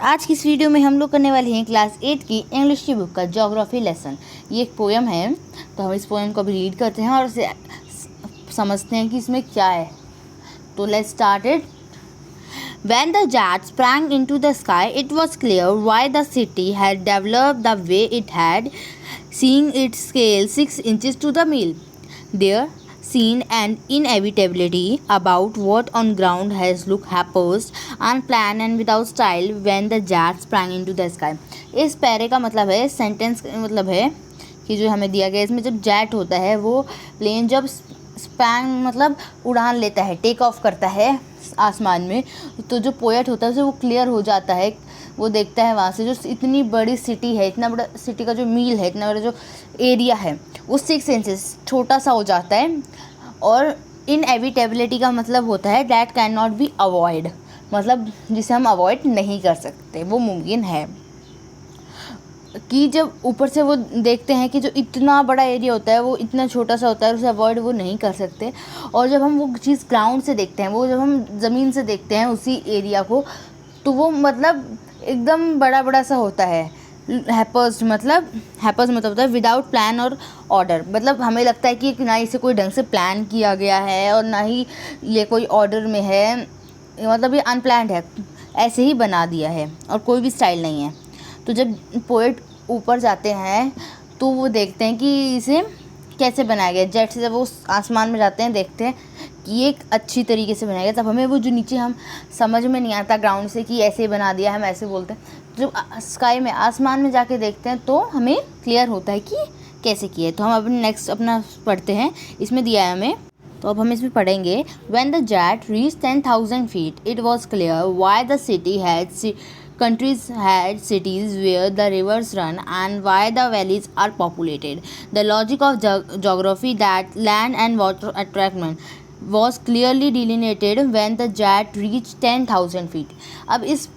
आज की इस वीडियो में हम लोग करने वाले हैं क्लास 8 की इंग्लिश की बुक का ज्योग्राफी लेसन। ये एक पोएम है, तो हम इस पोएम को भी रीड करते हैं और उसे समझते हैं कि इसमें क्या है। तो let's start it. When the jet sprang into the sky, it was clear why the city had developed the way it had, seeing its scale 6 inches to the mile. There seen an inevitability about what on ground has looked haphazard, unplanned and without style when the jet sprang into the sky. इस पैरे का मतलब है, sentence मतलब है कि जो हमें दिया गया इसमें जब जेट होता है वो प्लेन जब स्पैंग मतलब उड़ान लेता है, टेक ऑफ करता है आसमान में, तो जो पोएट होता है उसे वो क्लियर हो जाता है। वो देखता है वहाँ से जो इतनी बड़ी सिटी है, इतना बड़ा सिटी का जो मील है, इतना बड़ा जो एरिया है वो 6 इंचेस छोटा सा हो जाता है। और इनएविटेबिलिटी का मतलब होता है that can not be avoid, मतलब जिसे हम अवॉइड नहीं कर सकते, वो मुमकिन है। कि जब ऊपर से वो देखते हैं कि जो इतना बड़ा एरिया होता है वो इतना छोटा सा होता है, उसे अवॉइड वो नहीं कर सकते। और जब हम वो चीज़ ग्राउंड से देखते हैं, वो जब हम ज़मीन से देखते हैं उसी एरिया को, तो वो मतलब एकदम बड़ा बड़ा सा होता है। हैपर्स मतलब होता है विदाउट प्लान और ऑर्डर, मतलब हमें लगता है कि ना इसे कोई ढंग से प्लान किया गया है और ना ही ये कोई ऑर्डर में है, मतलब ये अनप्लान्ड है, ऐसे ही बना दिया है और कोई भी स्टाइल नहीं है। तो जब पोएट ऊपर जाते हैं तो वो देखते हैं कि इसे कैसे बनाया गया। जेट से जब वो आसमान में जाते हैं देखते हैं कि ये एक अच्छी तरीके से बनाया गया, तब हमें वो जो नीचे हम समझ में नहीं आता ग्राउंड से कि ऐसे बना दिया, हम ऐसे बोलते हैं। जब स्काई में आसमान में जाके देखते हैं तो हमें क्लियर होता है कि कैसे किया है। तो हम अब नेक्स्ट अपना पढ़ते हैं, इसमें दिया है हमें, तो अब हम इसमें पढ़ेंगे। When the jet reached 10,000 feet, it was clear why the city had countries had cities where the rivers run and why the valleys are populated. The logic of geography that land and water attraction was clearly delineated when the jet reached 10,000 feet. अब इस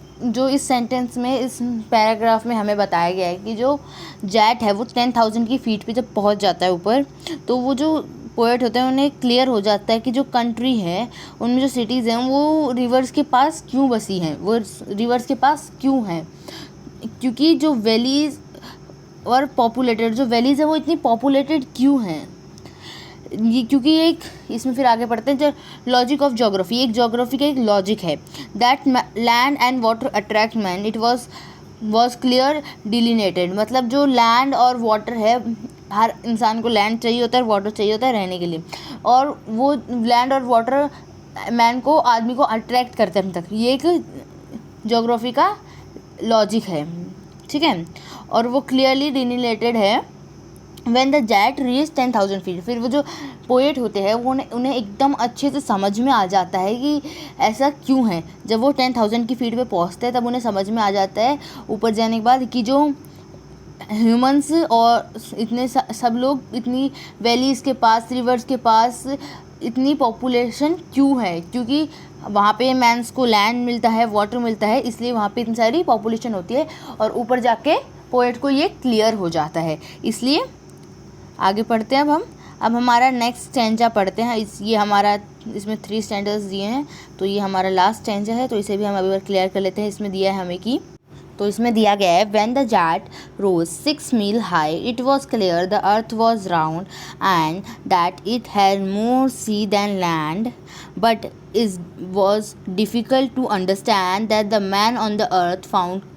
sentence में, इस paragraph में हमें बताया गया है कि जो जेट है वो 10,000 की फीट पे जब पहुंच जाता है ऊपर, तो वो जो पोएट होते हैं उन्हें क्लियर हो जाता है कि जो कंट्री है उनमें जो सिटीज़ हैं वो रिवर्स के पास क्यों बसी हैं, वो रिवर्स के पास क्यों हैं। क्योंकि जो वैलीज़ और पॉपुलेटेड, जो वैलीज़ है वो इतनी पॉपुलेटेड क्यों हैं, ये क्योंकि एक इसमें फिर आगे पढ़ते हैं जो लॉजिक ऑफ ज्योग्राफी, एक ज्योग्राफी का एक लॉजिक है। That land and water attract man, it was clear delineated, मतलब जो लैंड और वाटर है, हर इंसान को लैंड चाहिए होता है, वाटर चाहिए होता है रहने के लिए, और वो लैंड और वाटर मैन को, आदमी को अट्रैक्ट करते हैं अपने तक। ये एक ज्योग्राफी का लॉजिक है, ठीक है। और वो क्लियरली डिलिनेटेड है When the jet reached 10,000 feet, फिर वो जो पोएट होते हैं वो उन्हें एकदम अच्छे से समझ में आ जाता है कि ऐसा क्यों है। जब वो 10,000 की फीट पे पहुंचते हैं तब उन्हें समझ में आ जाता है ऊपर जाने के बाद कि जो ह्यूमंस और इतने सब लोग इतनी वैलीज़ के पास, रिवर्स के पास इतनी पॉपुलेशन क्यों है, क्योंकि वहाँ पे मैंस को लैंड मिलता है, वाटर मिलता है, इसलिए वहाँ पे इतनी सारी पॉपुलेशन होती है। और ऊपर जाके पोएट को ये क्लियर हो जाता है। इसलिए आगे पढ़ते हैं अब हमारा नेक्स्ट स्टैंजा पढ़ते हैं। ये हमारा, इसमें 3 स्टैंडर्स दिए हैं, तो ये हमारा लास्ट स्टैंजा है, तो इसे भी हम अभी बार क्लियर कर लेते हैं। इसमें दिया है हमें कि, तो इसमें दिया गया है When the jet rose 6 meal high, it was clear the earth was round and that it had more sea than land, but it was difficult to understand that the man on the earth found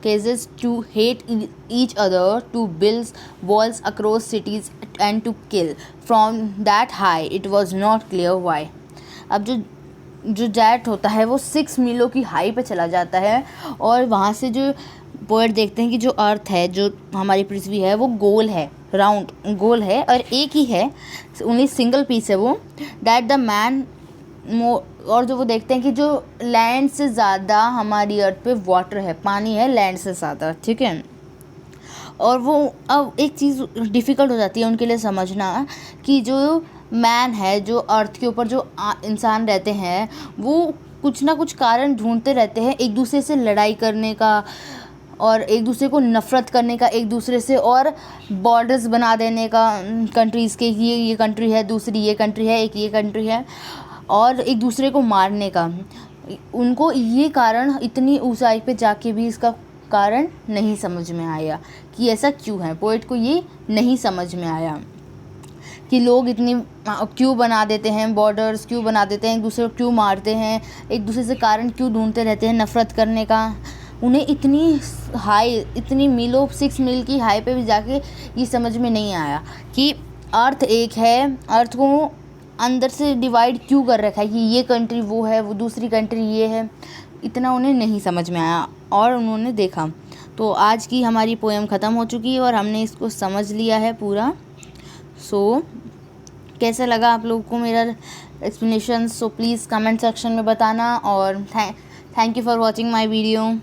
cases to hate each other, to build walls across cities and to kill from that high. It was not clear why. अब जो jet होता है वो 6 मीलों की high पे चला जाता है और वहाँ से जो पोएट देखते हैं कि जो अर्थ है, जो हमारी पृथ्वी है, वो गोल है, राउंड गोल है और एक ही है, ओनली सिंगल पीस है वो। दैट द मैन और जो वो देखते हैं कि जो लैंड से ज़्यादा हमारी अर्थ पे वाटर है, पानी है लैंड से ज़्यादा, ठीक है। और वो अब एक चीज़ डिफ़िकल्ट हो जाती है उनके लिए समझना कि जो मैन है, जो अर्थ के ऊपर जो इंसान रहते हैं, वो कुछ ना कुछ कारण ढूंढते रहते हैं एक दूसरे से लड़ाई करने का और एक दूसरे को नफ़रत करने का, एक दूसरे से और बॉर्डर्स बना देने का कंट्रीज़ के, ये कंट्री है, दूसरी ये कंट्री है, एक ये कंट्री है, और एक दूसरे को मारने का। उनको ये कारण इतनी ऊंचाई पे जाके भी इसका कारण नहीं समझ में आया कि ऐसा क्यों है। पोएट को ये नहीं समझ में आया कि लोग इतनी क्यों बना देते हैं, बॉर्डर्स क्यों बना देते हैं, एक दूसरे को क्यों मारते हैं, एक दूसरे से कारण क्यों ढूंढते रहते हैं नफ़रत करने का। उन्हें इतनी मीलों 6 मील की हाई पे भी जाके ये समझ में नहीं आया कि अर्थ एक है, अर्थ को अंदर से डिवाइड क्यों कर रखा है कि ये कंट्री वो है, वो दूसरी कंट्री ये है। इतना उन्हें नहीं समझ में आया और उन्होंने देखा। तो आज की हमारी पोएम ख़त्म हो चुकी है और हमने इसको समझ लिया है पूरा। सो कैसा लगा आप लोगों को मेरा explanation? So please comment section में बताना और thank you for watching my video.